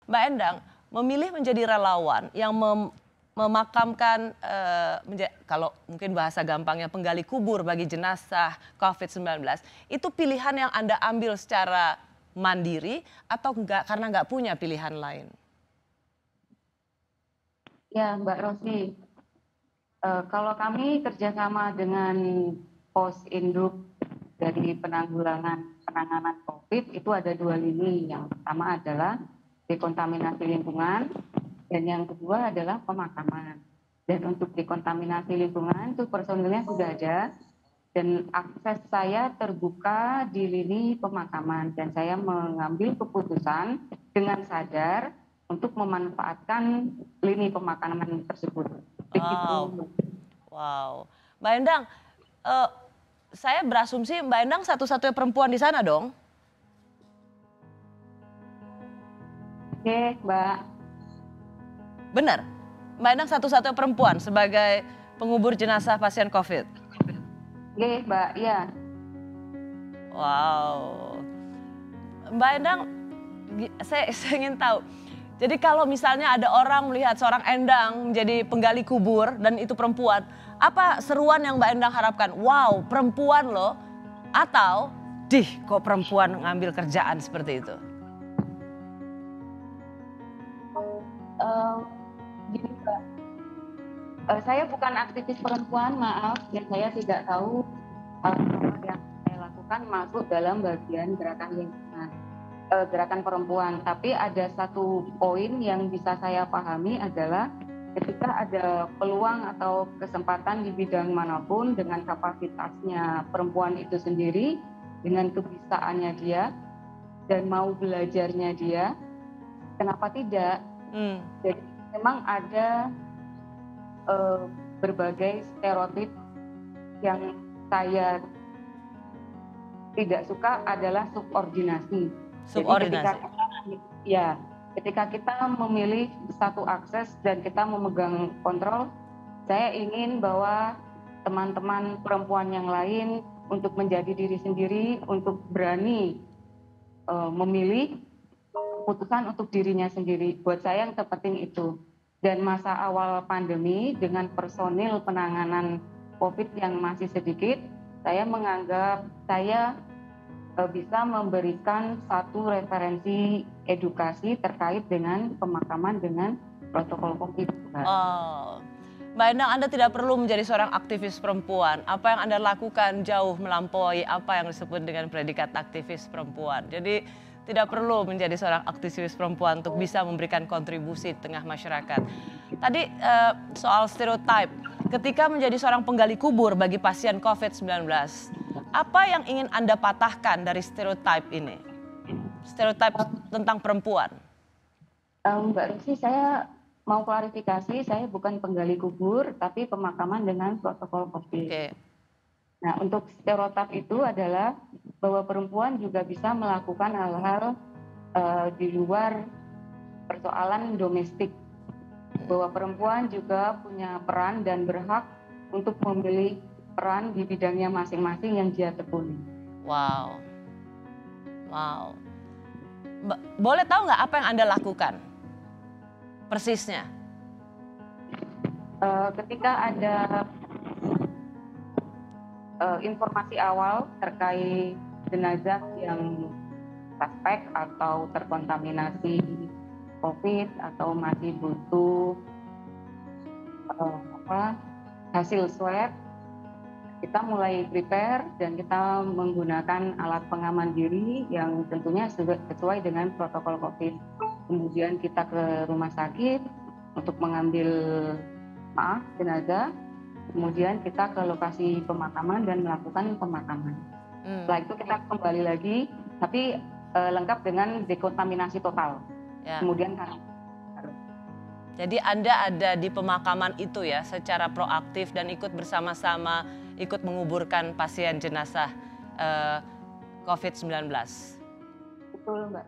Mbak Endang memilih menjadi relawan yang memakamkan, kalau mungkin bahasa gampangnya penggali kubur bagi jenazah COVID-19, itu pilihan yang Anda ambil secara mandiri atau enggak karena nggak punya pilihan lain? Ya, Mbak Rosi, kalau kami kerjasama dengan Pos-Induk dari penanganan COVID itu ada 2 lini. Yang pertama adalah dekontaminasi lingkungan dan yang kedua adalah pemakaman. Dan untuk dekontaminasi lingkungan itu personilnya sudah ada dan akses saya terbuka di lini pemakaman dan saya mengambil keputusan dengan sadar untuk memanfaatkan lini pemakaman tersebut. Begitu. Wow. Mbak Endang, saya berasumsi Mbak Endang satu-satunya perempuan di sana dong? Oke, Mbak. Benar? Mbak Endang satu-satunya perempuan sebagai pengubur jenazah pasien COVID? Oke, Mbak, iya. Wow. Mbak Endang, saya ingin tahu. Jadi kalau misalnya ada orang melihat seorang Endang menjadi penggali kubur dan itu perempuan, apa seruan yang Mbak Endang harapkan? Wow, perempuan loh. Atau, kok perempuan ngambil kerjaan seperti itu? Gini, Mbak. Saya bukan aktivis perempuan, maaf. Dan saya tidak tahu apa yang saya lakukan masuk dalam bagian gerakan lingkungan. Gerakan perempuan, tapi ada satu poin yang bisa saya pahami adalah ketika ada peluang atau kesempatan di bidang manapun dengan kapasitasnya perempuan itu sendiri, dengan kebisaannya dia dan mau belajarnya dia, kenapa tidak? Jadi memang ada berbagai stereotip yang saya tidak suka adalah subordinasi. Subordinasi. Jadi ketika kita memilih satu akses dan kita memegang kontrol, saya ingin bahwa teman-teman perempuan yang lain untuk menjadi diri sendiri, untuk berani memilih keputusan untuk dirinya sendiri. Buat saya yang terpenting itu. Dan masa awal pandemi dengan personil penanganan COVID yang masih sedikit, saya menganggap saya bisa memberikan satu referensi edukasi terkait dengan pemakaman dengan protokol COVID. Oh, Mbak Endang, Anda tidak perlu menjadi seorang aktivis perempuan. Apa yang Anda lakukan jauh melampaui apa yang disebut dengan predikat aktivis perempuan. Jadi tidak perlu menjadi seorang aktivis perempuan untuk bisa memberikan kontribusi di tengah masyarakat. Tadi soal stereotip, ketika menjadi seorang penggali kubur bagi pasien COVID-19, apa yang ingin Anda patahkan dari stereotip ini? Stereotip tentang perempuan. Mbak Rusi, saya mau klarifikasi, saya bukan penggali kubur, tapi pemakaman dengan protokol COVID. Okay. Nah, untuk stereotip itu adalah bahwa perempuan juga bisa melakukan hal-hal di luar persoalan domestik. Bahwa perempuan juga punya peran dan berhak untuk memilih peran di bidangnya masing-masing yang dia tekuni. Wow. Boleh tahu nggak apa yang Anda lakukan? Persisnya. Ketika ada informasi awal terkait jenazah yang suspek atau terkontaminasi COVID atau masih butuh hasil swab, kita mulai prepare dan kita menggunakan alat pengaman diri yang tentunya sesuai dengan protokol COVID. Kemudian kita ke rumah sakit untuk mengambil jenazah. Kemudian kita ke lokasi pemakaman dan melakukan pemakaman. Setelah itu kita kembali lagi, tapi lengkap dengan dekontaminasi total. Ya. Kemudian jadi Anda ada di pemakaman itu ya, secara proaktif dan ikut bersama-sama, ikut menguburkan pasien jenazah COVID-19. Betul, Mbak.